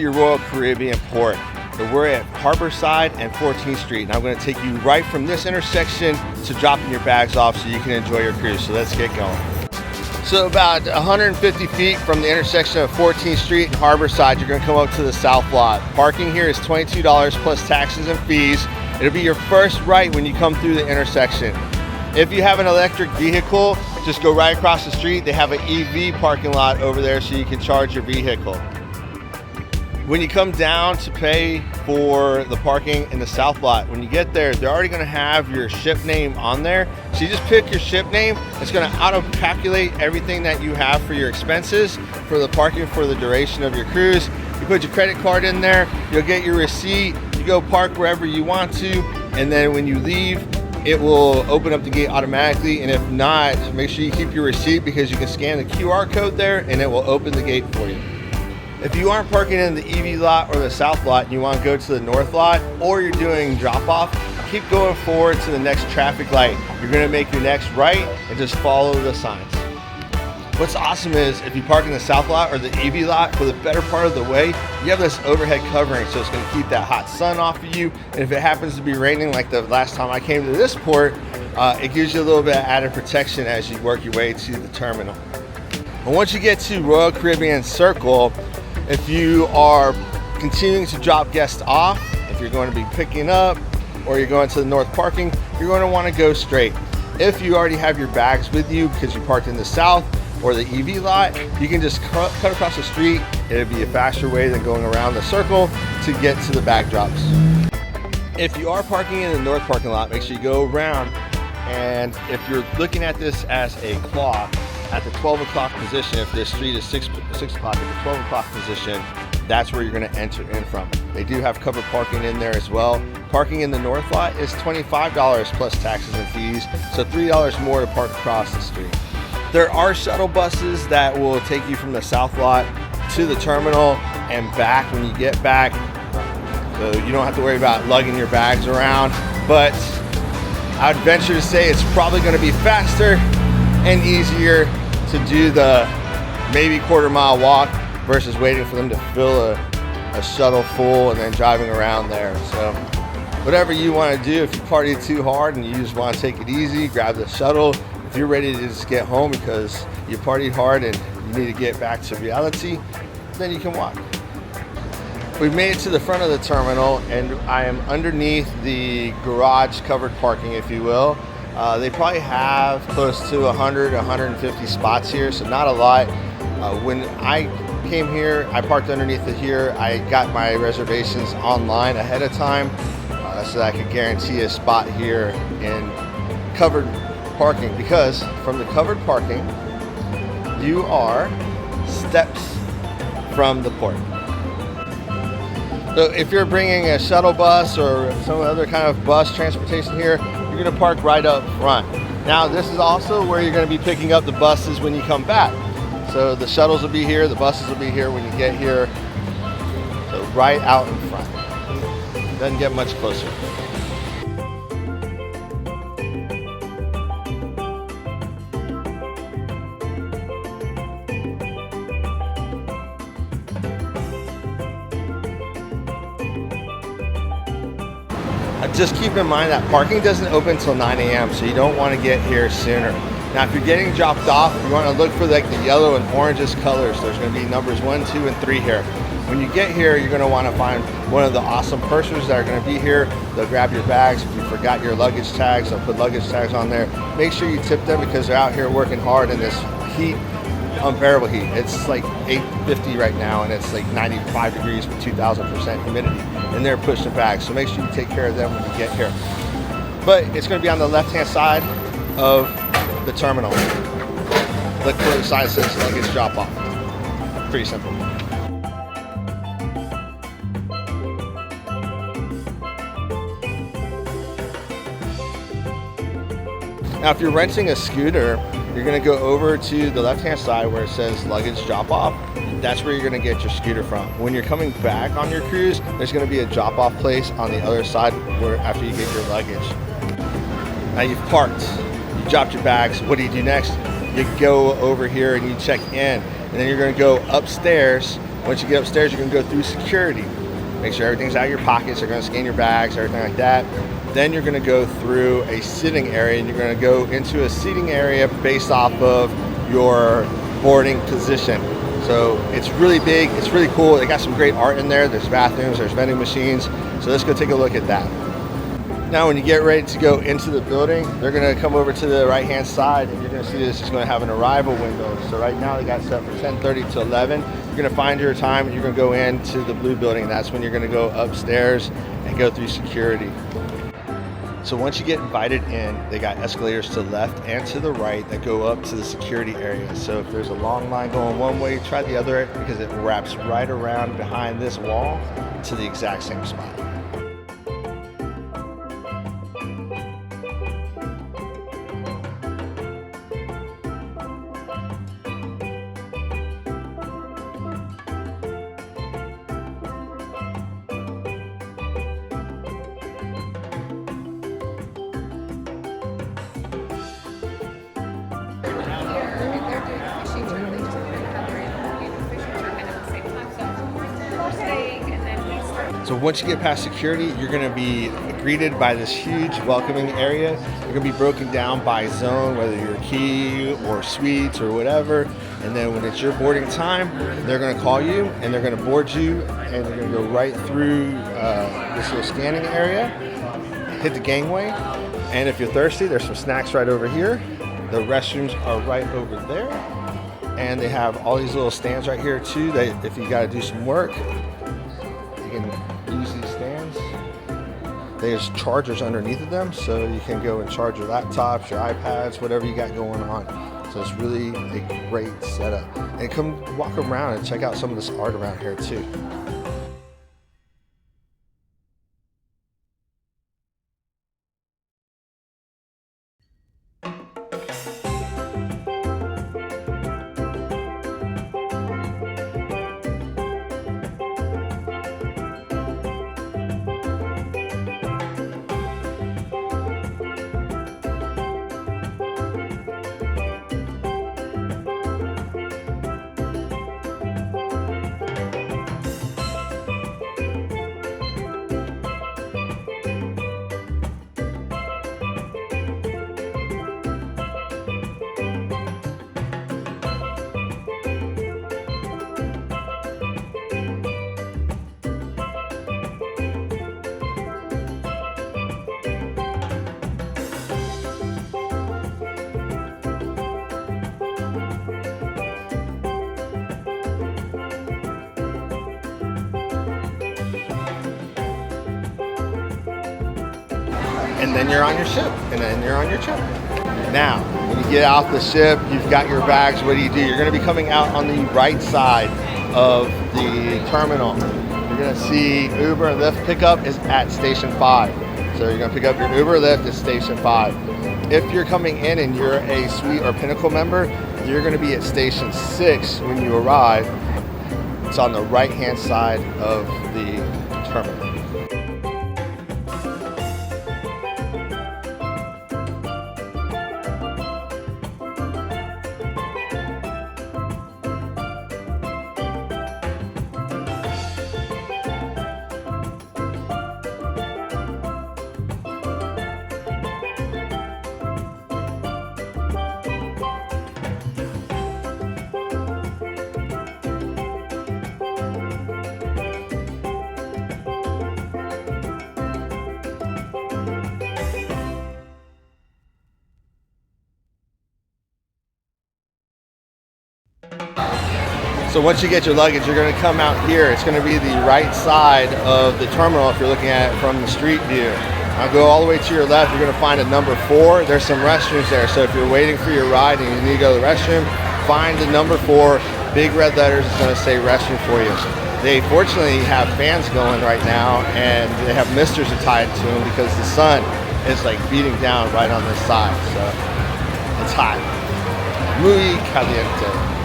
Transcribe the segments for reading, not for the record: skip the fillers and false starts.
your Royal Caribbean port. So we're at Harborside and 14th Street, and I'm going to take you right from this intersection to dropping your bags off so you can enjoy your cruise. So let's get going. So about 150 feet from the intersection of 14th Street and Harborside, you're going to come up to the south lot. Parking here is $22 plus taxes and fees. It'll be your first right when you come through the intersection. If you have an electric vehicle, just go right across the street. They have an EV parking lot over there so you can charge your vehicle. When you come down to pay for the parking in the south lot, when you get there, they're already going to have your ship name on there. So you just pick your ship name. It's going to auto-calculate everything that you have for your expenses for the parking for the duration of your cruise. You put your credit card in there, you'll get your receipt, you go park wherever you want to, and then when you leave, it will open up the gate automatically. And if not, make sure you keep your receipt because you can scan the QR code there and it will open the gate for you. If you aren't parking in the EV lot or the south lot and you want to go to the north lot, or you're doing drop off, keep going forward to the next traffic light. You're going to make your next right and just follow the signs. What's awesome is if you park in the south lot or the EV lot for the better part of the way, you have this overhead covering, so it's going to keep that hot sun off of you. And if it happens to be raining like the last time I came to this port, it gives you a little bit of added protection as you work your way to the terminal. And once you get to Royal Caribbean Circle, if you are continuing to drop guests off, if you're going to be picking up, or you're going to the north parking, you're going to want to go straight. If you already have your bags with you because you parked in the south or the EV lot, you can just cut across the street. It'll be a faster way than going around the circle to get to the bag drops. If you are parking in the north parking lot, make sure you go around, and if you're looking at this as a clock, at the 12 o'clock position, if this street is 6 o'clock, at the 12 o'clock position, that's where you're going to enter in from. They do have covered parking in there as well. Parking in the north lot is $25 plus taxes and fees, so $3 more to park across the street. There are shuttle buses that will take you from the south lot to the terminal and back when you get back, so you don't have to worry about lugging your bags around. But I'd venture to say it's probably going to be faster and easier to do the maybe quarter-mile walk versus waiting for them to fill a shuttle full and then driving around there. So whatever you want to do, if you party too hard and you just want to take it easy, grab the shuttle. If you're ready to just get home because you partied hard and you need to get back to reality, then you can walk. We've made it to the front of the terminal, and I am underneath the garage covered parking, if you will. They probably have close to 100, 150 spots here, so not a lot. When I came here, I parked underneath it here. I got my reservations online ahead of time so that I could guarantee a spot here in covered parking, because from the covered parking, you are steps from the port. So if you're bringing a shuttle bus or some other kind of bus transportation here, you're going to park right up front. Now this is also where you're going to be picking up the buses when you come back. So the shuttles will be here, the buses will be here when you get here. So right out in front. Doesn't get much closer. Just keep in mind that parking doesn't open until 9 a.m. so you don't want to get here sooner. Now if you're getting dropped off, you want to look for like the yellow and oranges colors. There's going to be numbers 1, 2, and 3 here. When you get here, you're going to want to find one of the awesome pursers that are going to be here. They'll grab your bags. If you forgot your luggage tags, they'll put luggage tags on there. Make sure you tip them because they're out here working hard in this heat, unbearable heat. It's like 850 right now, and it's like 95 degrees with 2,000% humidity, and they're pushing bags. So make sure you take care of them when you get here. But it's going to be on the left-hand side of the terminal. Look for the sign that says luggage drop off. Pretty simple. Now, if you're renting a scooter, you're going to go over to the left-hand side where it says luggage drop-off. That's where you're going to get your scooter from. When you're coming back on your cruise, there's going to be a drop-off place on the other side where after you get your luggage. Now you've parked, you dropped your bags. What do you do next? You go over here and you check in, and then you're going to go upstairs Once you get upstairs, you're gonna go through security. Make sure everything's out of your pockets. They're gonna scan your bags, everything like that. Then you're gonna go through a sitting area, and you're gonna go into a seating area based off of your boarding position. So it's really big, it's really cool. They got some great art in there. There's bathrooms, there's vending machines. So let's go take a look at that. Now when you get ready to go into the building, they're gonna come over to the right-hand side, and you're gonna see this is gonna have an arrival window. So right now they got set for 10:30 to 11. You're gonna find your time, and you're gonna go into the blue building. And that's when you're gonna go upstairs and go through security. So once you get invited in, they got escalators to the left and to the right that go up to the security area. So if there's a long line going one way, try the other, because it wraps right around behind this wall to the exact same spot. So once you get past security, you're gonna be greeted by this huge welcoming area. You're gonna be broken down by zone, whether you're key or suites or whatever. And then when it's your boarding time, they're gonna call you and they're gonna board you, and you're gonna go right through this little scanning area, hit the gangway. And if you're thirsty, there's some snacks right over here. The restrooms are right over there. And they have all these little stands right here too, that if you gotta do some work, you can use these stands. There's chargers underneath of them, so you can go and charge your laptops, your iPads, whatever you got going on. So it's really a great setup. And come walk around and check out some of this art around here too. And then you're on your ship, and then you're on your trip. Now, when you get off the ship, you've got your bags. What do? You're going to be coming out on the right side of the terminal. You're going to see Uber and Lyft pickup is at Station 5. So you're going to pick up your Uber or Lyft at Station 5. If you're coming in and you're a Suite or Pinnacle member, you're going to be at Station 6 when you arrive. It's on the right-hand side of the terminal. So once you get your luggage, you're going to come out here. It's going to be the right side of the terminal if you're looking at it from the street view. Now go all the way to your left, you're going to find a number 4. There's some restrooms there, so if you're waiting for your ride and you need to go to the restroom, find the number 4. Big red letters is going to say restroom for you. They fortunately have fans going right now, and they have misters tied to them because the sun is like beating down right on this side, so it's hot. Muy caliente.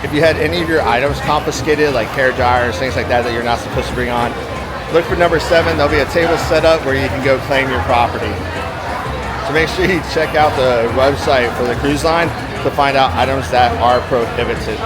If you had any of your items confiscated, like hair dryers, things like that that you're not supposed to bring on, look for number 7. There'll be a table set up where you can go claim your property. So make sure you check out the website for the cruise line to find out items that are prohibited.